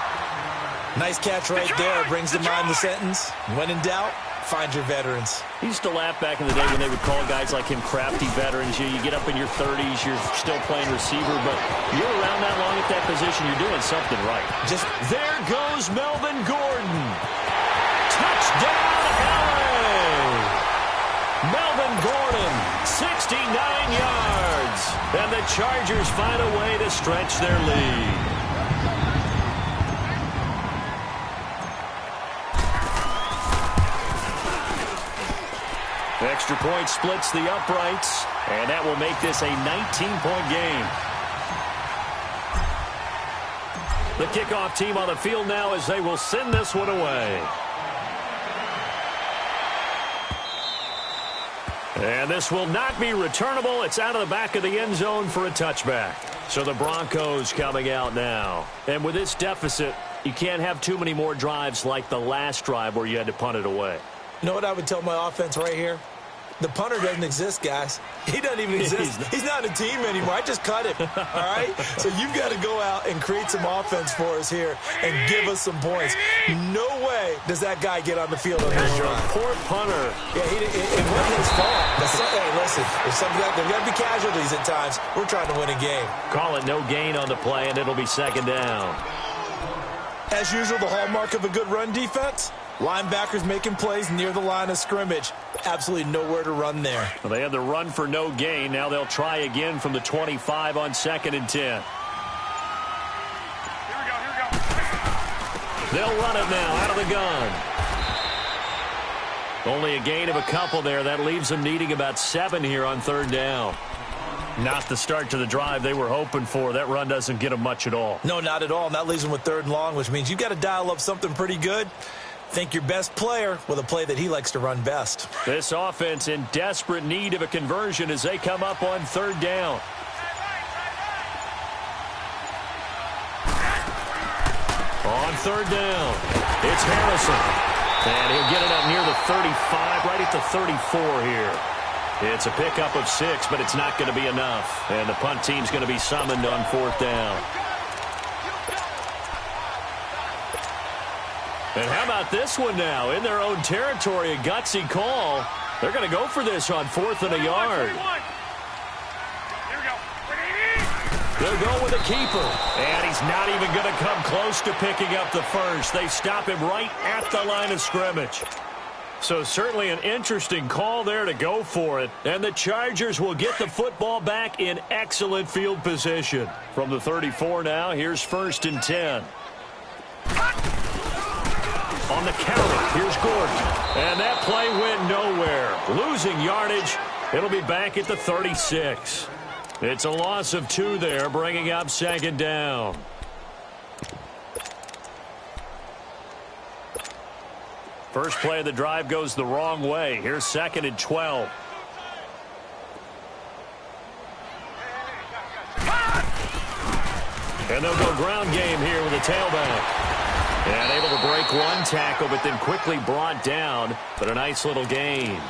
[SPEAKER 3] Nice catch right there. Brings to mind the sentence, when in doubt, find your veterans.
[SPEAKER 1] He used to laugh back in the day when they would call guys like him crafty veterans. You get up in your 30s, you're still playing receiver, but you're around that long at that position, you're doing something right.
[SPEAKER 3] Just
[SPEAKER 1] there goes Melvin Gordon. Touchdown, LA! Melvin Gordon, 69 yards. And the Chargers find a way to stretch their lead. Extra point splits the uprights, and that will make this a 19-point game. The kickoff team on the field now as they will send this one away. And this will not be returnable. It's out of the back of the end zone for a touchback. So the Broncos coming out now. And with this deficit, you can't have too many more drives like the last drive where you had to punt it away.
[SPEAKER 3] You know what I would tell my offense right here? The punter doesn't exist, guys. He doesn't even exist. He's not a team anymore. I just cut him, all right? So you've got to go out and create some offense for us here and give us some points. No way does that guy get on the field on this drive.
[SPEAKER 1] Poor punter.
[SPEAKER 3] Yeah, it wasn't his fault. Hey, listen, there's got to be casualties at times. We're trying to win a game.
[SPEAKER 1] Call it no gain on the play, and it'll be 2nd down.
[SPEAKER 3] As usual, the hallmark of a good run defense, linebackers making plays near the line of scrimmage. Absolutely nowhere to run there.
[SPEAKER 1] Well, they had the run for no gain. Now they'll try again from the 25 on 2nd and 10.
[SPEAKER 2] Here we go.
[SPEAKER 1] They'll run it now out of the gun. Only a gain of a couple there. That leaves them needing about 7 here on 3rd down. Not the start to the drive they were hoping for. That run doesn't get them much at all.
[SPEAKER 3] No, not at all. And that leaves them with 3rd and long, which means you've got to dial up something pretty good. Think your best player with a play that he likes to run best.
[SPEAKER 1] This offense in desperate need of a conversion as they come up on 3rd down. On 3rd down, it's Harrison. And he'll get it up near the 35, right at the 34 here. It's a pickup of 6, but it's not going to be enough. And the punt team's going to be summoned on 4th down. And how about this one now? In their own territory, a gutsy call. They're going to go for this on 4th and a yard. They'll go with a keeper. And he's not even going to come close to picking up the first. They stop him right at the line of scrimmage. So certainly an interesting call there to go for it. And the Chargers will get the football back in excellent field position. From the 34 now, here's 1st and 10. On the counter, here's Gordon. And that play went nowhere. Losing yardage. It'll be back at the 36. It's a loss of 2 there, bringing up 2nd down. First play of the drive goes the wrong way. Here's 2nd and 12. And they'll go ground game here with a tailback. And able to break one tackle, but then quickly brought down. But a nice little gain.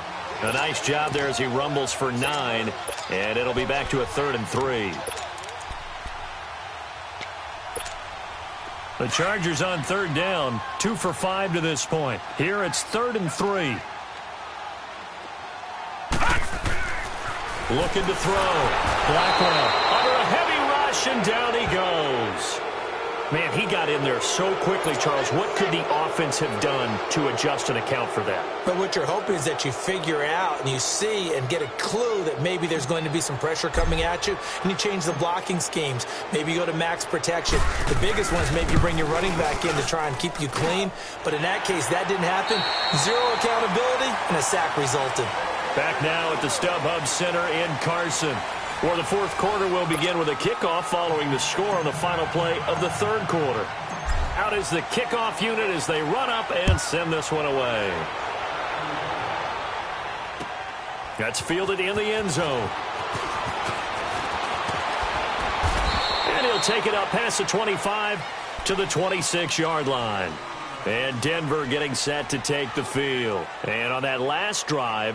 [SPEAKER 1] A nice job there as he rumbles for 9. And it'll be back to a 3rd and 3. The Chargers on 3rd down, 2 for 5 to this point. Here it's 3rd and 3. Looking to throw. Blackwell under a heavy rush, and down he goes. Man, he got in there so quickly, Charles. What could the offense have done to adjust and account for that?
[SPEAKER 3] But what you're hoping is that you figure out and you see and get a clue that maybe there's going to be some pressure coming at you, and you change the blocking schemes. Maybe you go to max protection. The biggest one is maybe you bring your running back in to try and keep you clean. But in that case, that didn't happen. 0 accountability, and a sack resulted.
[SPEAKER 1] Back now at the StubHub Center in Carson, where the 4th quarter will begin with a kickoff following the score on the final play of the 3rd quarter. Out is the kickoff unit as they run up and send this one away. That's fielded in the end zone. And he'll take it up past the 25 to the 26-yard line. And Denver getting set to take the field. And on that last drive,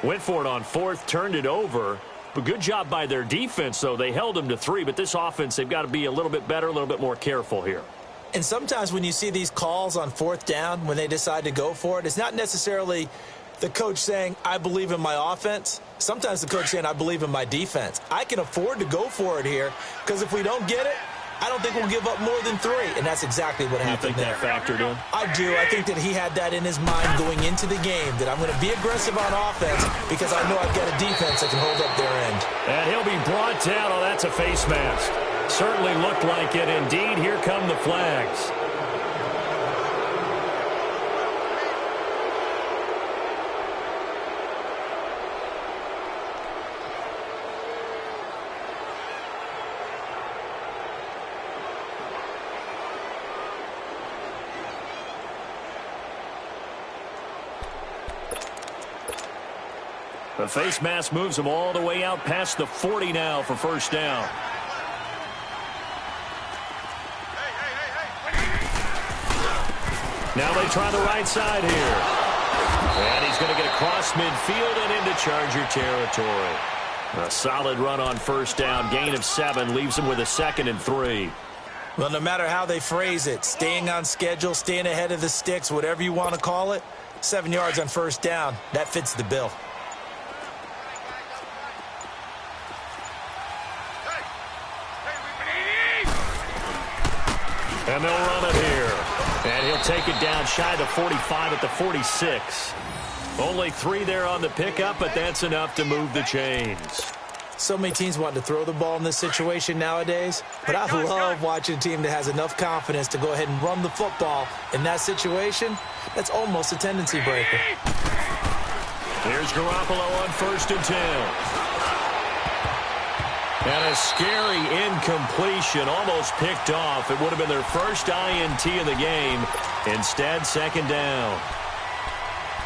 [SPEAKER 1] went for it on 4th, turned it over. But good job by their defense, though. They held them to 3, but this offense, they've got to be a little bit better, a little bit more careful here.
[SPEAKER 3] And sometimes when you see these calls on 4th down, when they decide to go for it, it's not necessarily the coach saying, I believe in my offense. Sometimes the coach saying, I believe in my defense. I can afford to go for it here, because if we don't get it, I don't think we'll give up more than 3, and that's exactly what happened there.
[SPEAKER 1] You think that factored in?
[SPEAKER 3] I do. I think that he had that in his mind going into the game, that I'm going to be aggressive on offense because I know I've got a defense that can hold up their end.
[SPEAKER 1] And he'll be brought down. Oh, that's a face mask. Certainly looked like it. Indeed, here come the flags. The face mask moves him all the way out past the 40 now for 1st down. Now they try the right side here. And he's going to get across midfield and into Charger territory. A solid run on 1st down. Gain of 7 leaves him with a 2nd and 3.
[SPEAKER 3] Well, no matter how they phrase it, staying on schedule, staying ahead of the sticks, whatever you want to call it, 7 yards on 1st down, that fits the bill.
[SPEAKER 1] And they'll run it here. And he'll take it down shy of the 45 at the 46. Only 3 there on the pickup, but that's enough to move the chains.
[SPEAKER 3] So many teams want to throw the ball in this situation nowadays, but I love watching a team that has enough confidence to go ahead and run the football. In that situation, that's almost a tendency breaker.
[SPEAKER 1] Here's Garoppolo on 1st and 10. And a scary incompletion, almost picked off. It would have been their first INT of the game. Instead, 2nd down.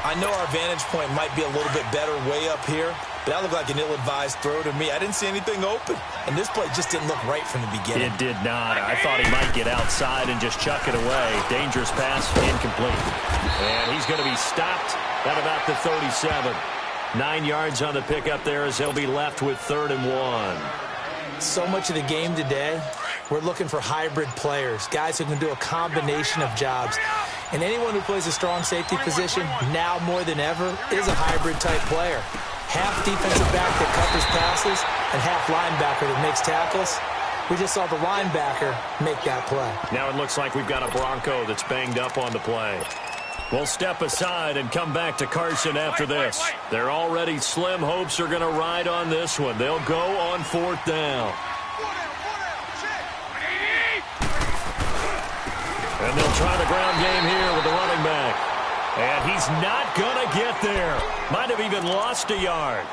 [SPEAKER 3] I know our vantage point might be a little bit better way up here, That looked like an ill-advised throw to me. I didn't see anything open. And this play just didn't look right from the beginning.
[SPEAKER 1] It did not. I thought he might get outside and just chuck it away. Dangerous pass, incomplete. And he's going to be stopped at about the 37. 9 yards on the pickup there as they'll be left with 3rd and 1.
[SPEAKER 3] So much of the game today, we're looking for hybrid players, guys who can do a combination of jobs. And anyone who plays a strong safety position, now more than ever, is a hybrid-type player. Half defensive back that covers passes and half linebacker that makes tackles. We just saw the linebacker make that play.
[SPEAKER 1] Now it looks like we've got a Bronco that's banged up on the play. We'll step aside and come back to Carson after this. Their already slim hopes are going to ride on this one. They'll go on 4th down. And they'll try the ground game here with the running back. And he's not going to get there. Might have even lost a yard.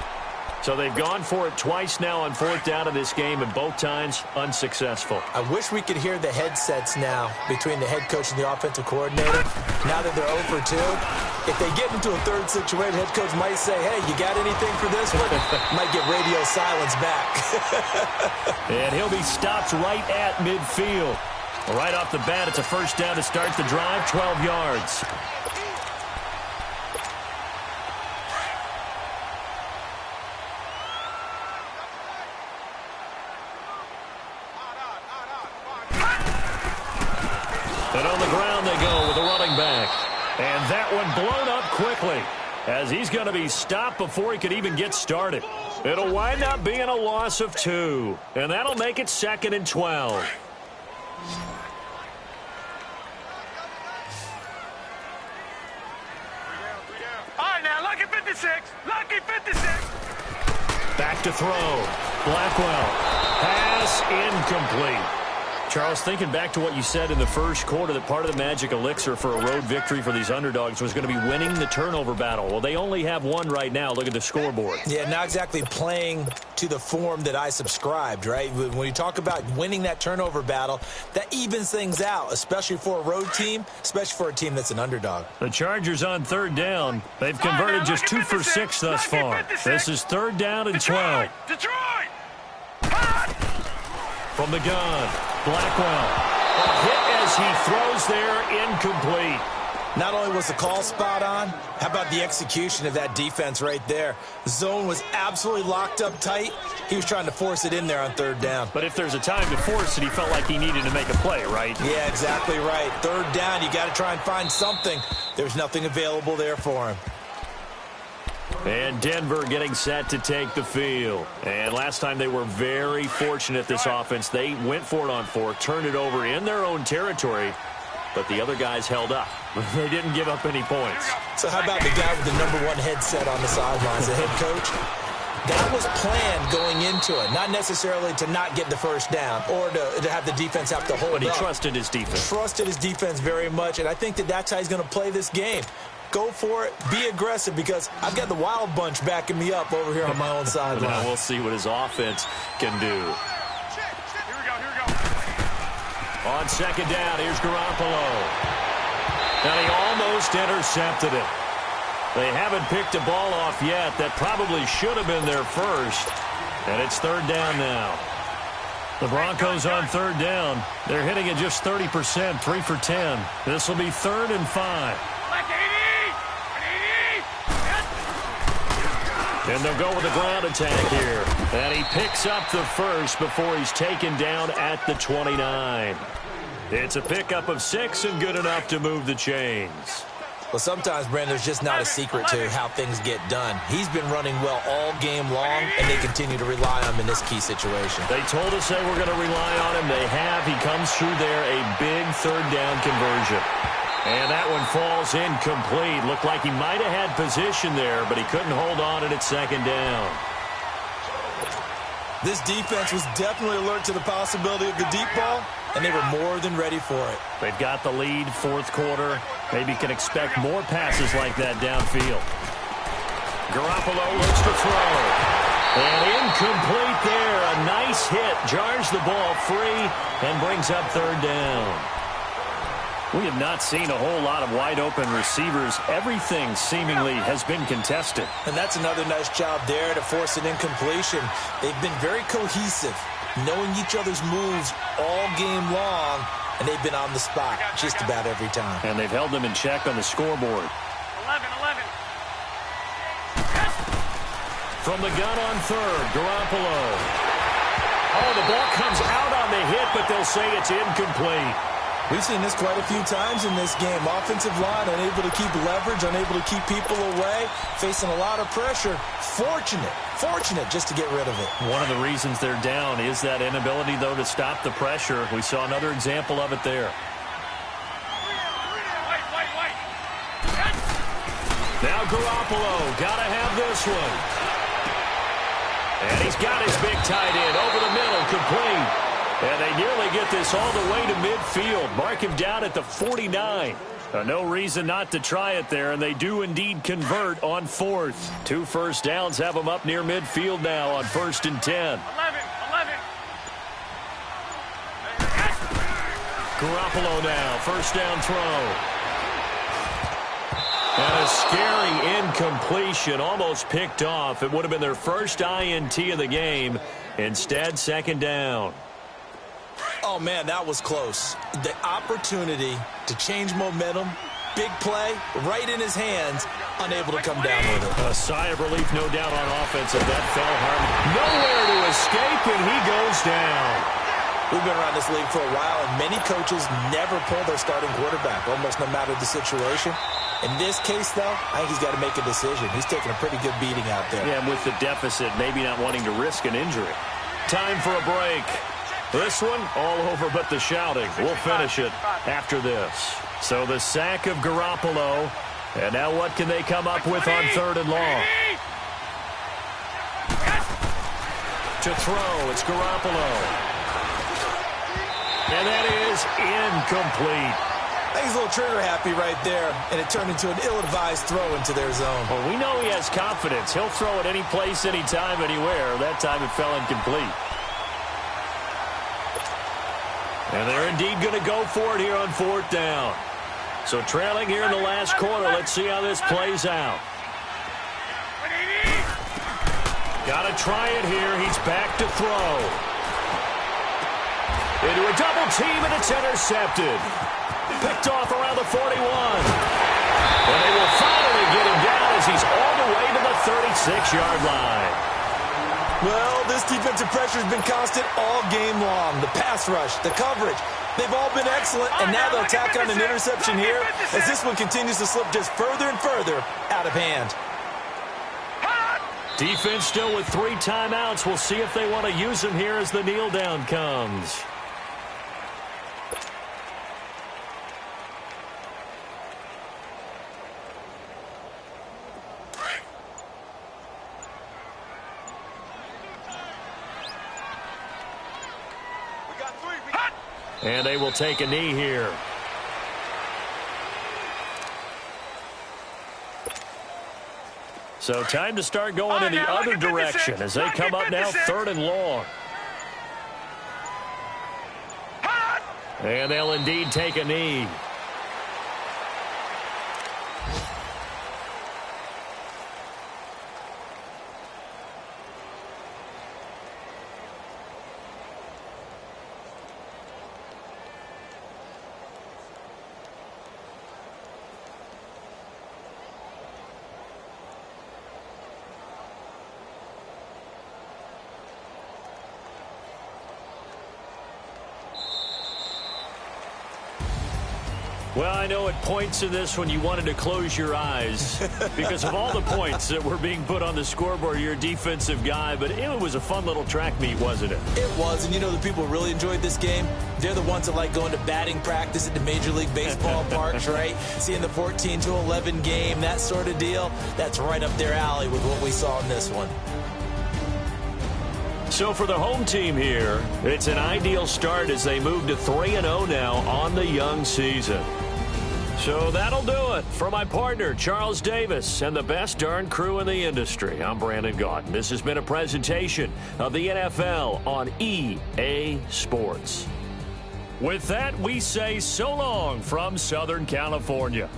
[SPEAKER 1] So they've gone for it twice now on 4th down in this game, and both times unsuccessful.
[SPEAKER 3] I wish we could hear the headsets now between the head coach and the offensive coordinator. Now that they're 0 for 2, if they get into a third situation, head coach might say, hey, you got anything for this one? Might get radio silence back.
[SPEAKER 1] And he'll be stopped right at midfield. Right off the bat, it's a 1st down to start the drive, 12 yards. And on the ground they go with the running back. And that one blown up quickly as he's going to be stopped before he could even get started. It'll wind up being a loss of 2. And that'll make it 2nd and 12.
[SPEAKER 2] All right, now, lucky 56. Lucky 56.
[SPEAKER 1] Back to throw. Blackwell. Pass incomplete. Charles, thinking back to what you said in the first quarter, that part of the magic elixir for a road victory for these underdogs was going to be winning the turnover battle. Well, they only have one right now. Look at the scoreboard.
[SPEAKER 3] Yeah, not exactly playing to the form that I subscribed, right? When you talk about winning that turnover battle, that evens things out, especially for a road team, especially for a team that's an underdog.
[SPEAKER 1] The Chargers on 3rd down. They've converted just 2 for 6 thus far. This is 3rd down and 12.
[SPEAKER 2] Detroit!
[SPEAKER 1] From the gun, Blackwell. A hit as he throws there, incomplete.
[SPEAKER 3] Not only was the call spot on, how about the execution of that defense right there? The zone was absolutely locked up tight. He was trying to force it in there on 3rd down.
[SPEAKER 1] But if there's a time to force it, he felt like he needed to make a play, right?
[SPEAKER 3] Yeah, exactly right. 3rd down, you got to try and find something. There's nothing available there for him.
[SPEAKER 1] And Denver getting set to take the field. And last time they were very fortunate, this offense. They went for it on 4, turned it over in their own territory, but the other guys held up. They didn't give up any points.
[SPEAKER 3] So how about the guy with the #1 headset on the sidelines, the head coach? That was planned going into it, not necessarily to not get the 1st down or to have the defense have to hold up.
[SPEAKER 1] But he trusted his defense.
[SPEAKER 3] Trusted his defense very much, and I think that that's how he's going to play this game. Go for it. Be aggressive, because I've got the Wild Bunch backing me up over here on my own sideline.
[SPEAKER 1] Now we'll see what his offense can do.
[SPEAKER 2] Here we go.
[SPEAKER 1] On 2nd down, here's Garoppolo. And he almost intercepted it. They haven't picked a ball off yet. That probably should have been their first. And it's 3rd down now. The Broncos on 3rd down. They're hitting at just 30%, 3 for 10. This will be 3rd and 5. And they'll go with a ground attack here. And he picks up the first before he's taken down at the 29. It's a pickup of 6 and good enough to move the chains.
[SPEAKER 3] Well, sometimes, Brandon, there's just not a secret to how things get done. He's been running well all game long, and they continue to rely on him in this key situation.
[SPEAKER 1] They told us they were going to rely on him. They have. He comes through there, a big 3rd down conversion. And that one falls incomplete. Looked like he might have had position there, but he couldn't hold on it at 2nd down.
[SPEAKER 3] This defense was definitely alert to the possibility of the deep ball, and they were more than ready for it.
[SPEAKER 1] They've got the lead, 4th quarter. Maybe can expect more passes like that downfield. Garoppolo looks to throw. And incomplete there. A nice hit. Jars the ball free and brings up 3rd down. We have not seen a whole lot of wide-open receivers. Everything seemingly has been contested.
[SPEAKER 3] And that's another nice job there to force an incompletion. They've been very cohesive, knowing each other's moves all game long, and they've been on the spot just about every time.
[SPEAKER 1] And they've held them in check on the scoreboard.
[SPEAKER 2] 11.
[SPEAKER 1] From the gun on third, Garoppolo. Oh, the ball comes out on the hit, but they'll say it's incomplete.
[SPEAKER 3] We've seen this quite a few times in this game. Offensive line unable to keep leverage, unable to keep people away, facing a lot of pressure. Fortunate just to get rid of it.
[SPEAKER 1] One of the reasons they're down is that inability, though, to stop the pressure. We saw another example of it there. Now Garoppolo, gotta have this one. And he's got his big tight end over the middle, complete. And they nearly get this all the way to midfield. Mark him down at the 49. No reason not to try it there, and they do indeed convert on fourth. 2 first downs have them up near midfield now on 1st and 10.
[SPEAKER 2] 11.
[SPEAKER 1] Garoppolo now, first down throw. And a scary incompletion, almost picked off. It would have been their first INT of the game. Instead, second down.
[SPEAKER 3] Oh, man, that was close. The opportunity to change momentum, big play, right in his hands, unable to come down with it.
[SPEAKER 1] A sigh of relief, no doubt, on offense. If that fell hard, nowhere to escape, and he goes down.
[SPEAKER 3] We've been around this league for a while, and many coaches never pull their starting quarterback, almost no matter the situation. In this case, though, I think he's got to make a decision. He's taking a pretty good beating out there.
[SPEAKER 1] Yeah, and with the deficit, maybe not wanting to risk an injury. Time for a break. This one, all over but the shouting. We'll finish it after this. So the sack of Garoppolo. And now what can they come up with on 3rd and long? To throw, it's Garoppolo. And that is incomplete.
[SPEAKER 3] I think he's a little trigger happy right there, and it turned into an ill-advised throw into their zone.
[SPEAKER 1] Well, we know he has confidence. He'll throw it any place, anytime, anywhere. That time it fell incomplete. And they're indeed going to go for it here on 4th down. So trailing here in the last quarter. Let's see how this plays out. Got to try it here. He's back to throw. Into a double team, and it's intercepted. Picked off around the 41. And they will finally get him down as he's all the way to the 36-yard line.
[SPEAKER 3] Well, this defensive pressure has been constant all game long. The pass rush, the coverage, they've all been excellent, and now they'll tack on an interception here as this one continues to slip just further and further out of hand.
[SPEAKER 1] Defense still with 3 timeouts. We'll see if they want to use them here as the kneel down comes. And they will take a knee here. So time to start going in the other direction as they come up now 3rd and long. And they'll indeed take a knee. Well, I know at points in this when you wanted to close your eyes because of all the points that were being put on the scoreboard. You're a defensive guy, but it was a fun little track meet, wasn't it?
[SPEAKER 3] It was, and you know the people who really enjoyed this game? They're the ones that like going to batting practice at the Major League Baseball parks, right? Seeing the 14-11 game, that sort of deal. That's right up their alley with what we saw in this one.
[SPEAKER 1] So for the home team here, it's an ideal start as they move to 3-0 now on the young season. So that'll do it. For my partner, Charles Davis, and the best darn crew in the industry, I'm Brandon Gaudin. This has been a presentation of the NFL on EA Sports. With that, we say so long from Southern California.